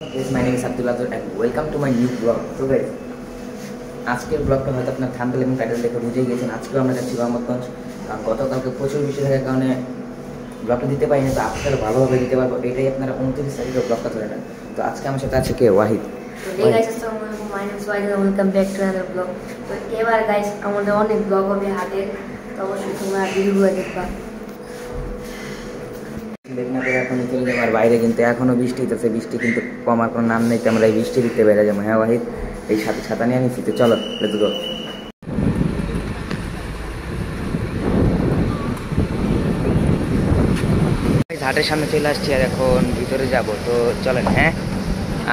Guys, my name is Abdul Azhar and welcome to my new vlog. So guys, আজকের ব্লগটা হয়তো আপনার thumbnail এবং টাইটেল দেখে বুঝেই গেছেন। আজকেও আমরা যাচ্ছি মোহাম্মদগঞ্জ। গতকালকে প্রচুর বৃষ্টি থাকার কারণে ব্লগটা দিতে পারিনি, তো আজকে ভালোভাবে দিতে পারবো, এটাই আপনারা 29 তারিখে ব্লগটা ধরে নেন। তো আজকে আমার সাথে আছে কে? Wahid. Hey guys, assalamualaikum. My name is Wahid and welcome back to another vlog. তো এবার guys আমাদের অনেক ব্লগ হবে হাতে, তো অবশ্যই তোমরা ভিডিওগুলো দেখবা। এখন চলে যাবো আর বাইরে, কিন্তু এখনো বৃষ্টি হইতেছে, বৃষ্টি কিন্তু কমার কোনো নাম নেই। তো আমরা এই বৃষ্টি দিতে বেড়ে যাবো। হ্যাঁ ওয়াহিদ, এই সাথে ছাতা নিয়ে নিচ্ছি, তো চলো লেটস গো। ঘাটের সামনে চলে আসছি আর এখন ভিতরে যাব, তো চলেন। হ্যাঁ,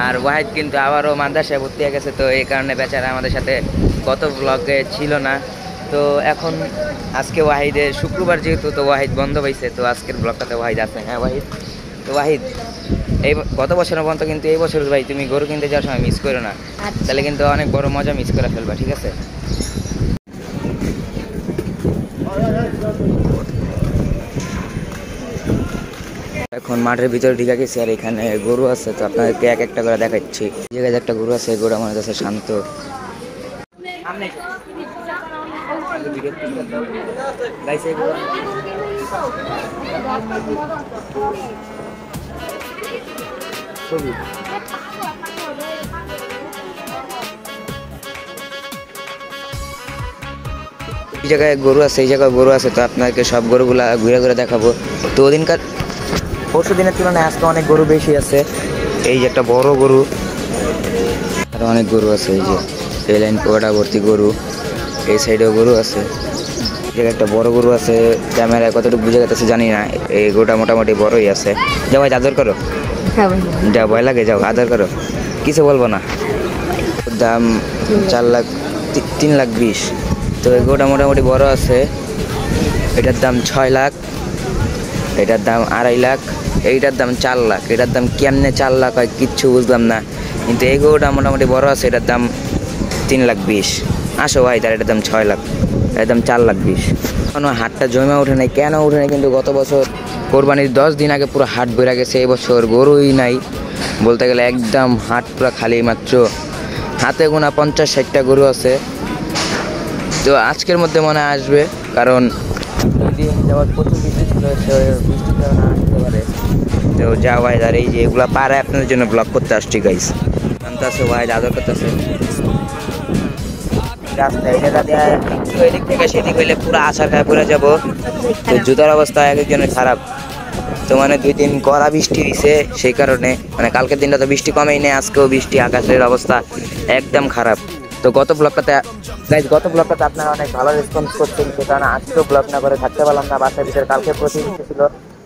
আর ওয়াহিদ কিন্তু আবারও মাদ্রাসায় ভর্তি হয়ে গেছে, তো এই কারণে বেচারা আমাদের সাথে গত ব্লগে ছিল না। তো এখন আজকে ওয়াহিদের শুক্রবার যেহেতু, তো ওয়াহিদ বন্ধ পাইছে, তো আজকের ব্লগটাতে ওয়াহিদ আছে। হ্যাঁ ওয়াহিদ, তো ওয়াহিদ এই গত বছরের মতো কিন্তু এই বছর ভাই তুমি গরু কিনতে যাওয়ার সময় মিস করো না, তাহলে কিন্তু অনেক বড় মজা মিস করে ফেলবা, ঠিক আছে? এখন মাঠের ভিতরে ঢুকে গেছি আর এখানে গরু আছে, তো আপনাদেরকে এক একটা করে দেখাচ্ছি। জায়গায় একটা গরু আছে, গরু আমার কাছে শান্ত। এই জায়গায় গরু আছে, এই জায়গায় গরু আছে, তো আপনাকে সব গরুগুলা ঘুরে ঘুরে দেখাবো। তো ওদিনকার পরশু দিনের তুলনায় আজকে অনেক গরু বেশি আছে। এই যে একটা বড় গরু, আরো অনেক গরু আছে। এই যে এই লাইন পোড়া ভর্তি গরু, এই সাইডেও গরু আছে। এই জায়গায় একটা বড় গরু আছে, ক্যামেরায় কতটুকু বুঝে যাচ্ছে জানি না। এই গরুটা মোটামুটি বড়ই আছে। যাও ভাই আদর করো, যাও ভয় লাগে, যাও আদর করো, কিছু বলবো না। দাম 4 লাখ 3 লাখ 20। তো এই গরুটা মোটামুটি বড় আছে। এটার দাম 6 লাখ, এটার দাম 2.5 লাখ, এইটার দাম 4 লাখ। এটার দাম কেমনে 4 লাখ হয় কিচ্ছু বুঝলাম না, কিন্তু এই গরুটা মোটামুটি বড় আছে। এটার দাম 3 লাখ 20। আসো ভাই, তার এটার দাম 6 লাখ, এটার দাম 4 লাখ 20। এখনো হাটটা জমে ওঠে নাই, কেন ওঠে নাই? কিন্তু গত বছর কোরবানির 10 দিন আগে পুরো হাট বেড়ে গেছে, এবছর গরুই নাই বলতে গেলে, একদম হাট পুরো খালি। মাত্র হাতে গোনা 50-60টা গরু আছে। তো আজকের মধ্যে মনে আসবে, কারণ যাওয়ার প্রচুর বৃষ্টি ছিল, বৃষ্টির কারণে আসতে পারে। তো যা ভাই, আর এই যে এগুলা পাড়ায় আপনাদের জন্য ব্লগ করতে আসছি গাইস। জানতেছে ভাই আদর করতেছে রাস্তা, এটা এদিক থেকে সেদিক হইলে পুরো আশা খায় পড়ে যাবো। তো জুতার অবস্থা এক একজনের খারাপ। তো মানে 2 দিন কড়া বৃষ্টি দিছে, সেই কারণে মানে কালকের দিনটা তো বৃষ্টি কমেই নেই, আজকেও বৃষ্টি, আকাশের অবস্থা একদম খারাপ। তো গত ব্লগটাতে আপনারা অনেক ভালো রেসপন্স করছেন, সে কারণে আজকেও ব্লগ না করে থাকতে পারলাম না বাসার ভিতরে। কালকে প্রচুর বৃষ্টি ছিল,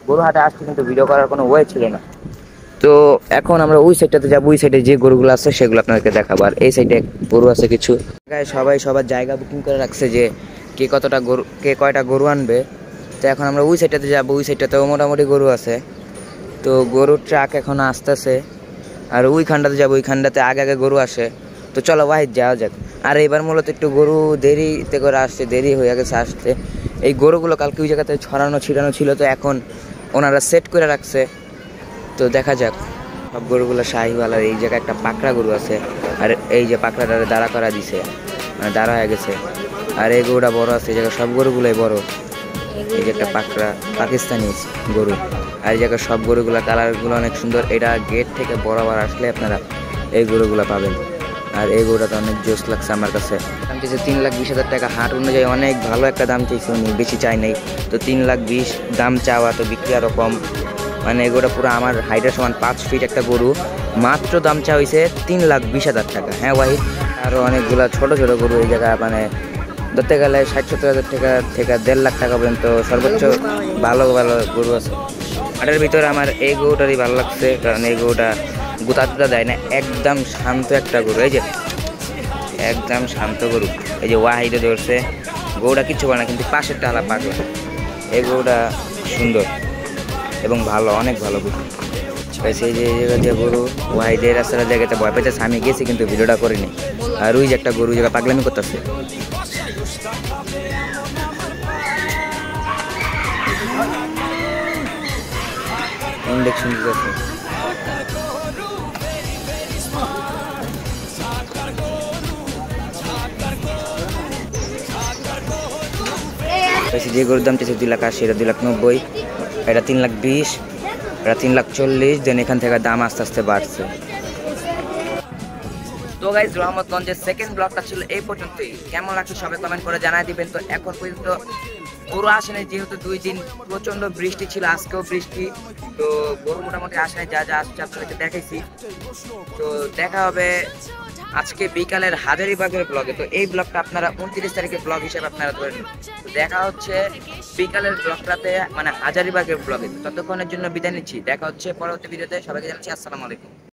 গরু হাটে আসছে কিন্তু ভিডিও করার কোনো ওয়ে ছিল না। তো এখন আমরা ওই সাইডটাতে যাবো, ওই সাইডে যে গরুগুলো আছে সেগুলো আপনাদেরকে দেখাবো। আর এই সাইডে গরু আছে কিছু, সবাই সবার জায়গা বুকিং করে রাখছে যে কে কতটা গরু, কে কয়টা গরু আনবে। তো এখন আমরা ওই সাইডটাতে যাবো, ওই সাইডটাতেও মোটামুটি গরু আছে। তো গরুর ট্রাক এখন আসতেছে, আর ওইখানটাতে যাবো, ওইখানটাতে আগে আগে গরু আসে। তো চলো ওয়াহিদ যাওয়া যাক। আর এবার মূলত একটু গরু দেরিতে করে আসছে, দেরি হয়ে গেছে আসতে। এই গরুগুলো কালকে ওই জায়গাতে ছড়ানো ছিটানো ছিল, তো এখন ওনারা সেট করে রাখছে। তো দেখা যাক। সব গরুগুলো শাহিওয়াল, আর এই জায়গায় একটা পাকড়া গরু আছে, আর এই যে পাকড়াটা দাঁড়া করা দিছে, মানে দাঁড়া হয়ে গেছে। আর এই গরুটা বড় আছে, এই জায়গায় সব গরুগুলোই বড়। এই যে একটা পাকড়া পাকিস্তানি গরু, আর এই জায়গায় সব গরুগুলো কালারগুলো অনেক সুন্দর। এটা গেট থেকে বরাবর আসলে আপনারা এই গরুগুলো পাবেন। আর এই গরুটা তো অনেক জোস লাগছে আমার কাছে। দাম চেয়েছে 3 লাখ 20 হাজার টাকা, হাট অনুযায়ী অনেক ভালো একটা দাম চেয়েছে উনি, বেশি চাই নাই। তো 3 লাখ 20 দাম চাওয়া, তো বিক্রি আরও কম। মানে এই গরুটা পুরো আমার হাইটের সমান 5 ফিট একটা গরু, মাত্র দাম চাওয়া হয়েছে 3 লাখ 20 হাজার টাকা। হ্যাঁ ওয়াহিদ, আরও অনেকগুলো ছোটো ছোটো গরু এই জায়গায় মানে ধরতে গেলে 60-70 হাজার টাকা থেকে 1.5 লাখ টাকা পর্যন্ত সর্বোচ্চ ভালো ভালো গরু আছে। হাটের ভিতরে আমার এই গরুটারই ভালো লাগছে, কারণ এই গরুটা গুতা টুতা দেয় না, একদম শান্ত একটা গরু। এই যে একদম শান্ত গরু, এই যে ওয়াহিদে ধরছে, গরুটা কিচ্ছু বলে না, কিন্তু পাশেরটা হালা পাগলা। এই গরুটা সুন্দর এবং ভালো, অনেক ভালো গরু। সেই যে জায়গা গরু ওয়াহিদের রাস্তার জায়গাতে ভয় পেতেছে, আমি গেছি কিন্তু ভিডিওটা করিনি। আর ওই যে একটা গরু জায়গা পাগলামি করতেছে। ইন্ডাকশন দিতেছে। পেয়েছি যে গরুর দাম চেয়েছে 2,80,000, এটা 2,90,000, এটা 3,20,000, এটা 3,40,000। দেন এখান থেকে দাম আস্তে আস্তে বাড়ছে। তো গাইজ রহমতগঞ্জের সেকেন্ড ব্লগটা ছিল এই পর্যন্তই। কেমন লাগছে সবাই কমেন্ট করে জানাই দিবেন। তো এখন পর্যন্ত গরু আসেনি, যেহেতু 2 দিন প্রচন্ড বৃষ্টি ছিল, আজকেও বৃষ্টি, তো গরু মোটামুটি আসেনি। যা যা আসছে আপনাদেরকে দেখাইছি। তো দেখা হবে আজকে বিকালের হাজারীবাগের ব্লগে। তো এই ব্লগটা আপনারা 29 তারিখের ব্লগ হিসেবে আপনারা ধরে নিন। তো দেখা হচ্ছে বিকালের ব্লগটাতে, মানে হাজারীবাগের ব্লগে। ততক্ষণের জন্য বিদায় নিচ্ছি, দেখা হচ্ছে পরবর্তী ভিডিওতে। সবাইকে জানাচ্ছি আসসালামু আলাইকুম।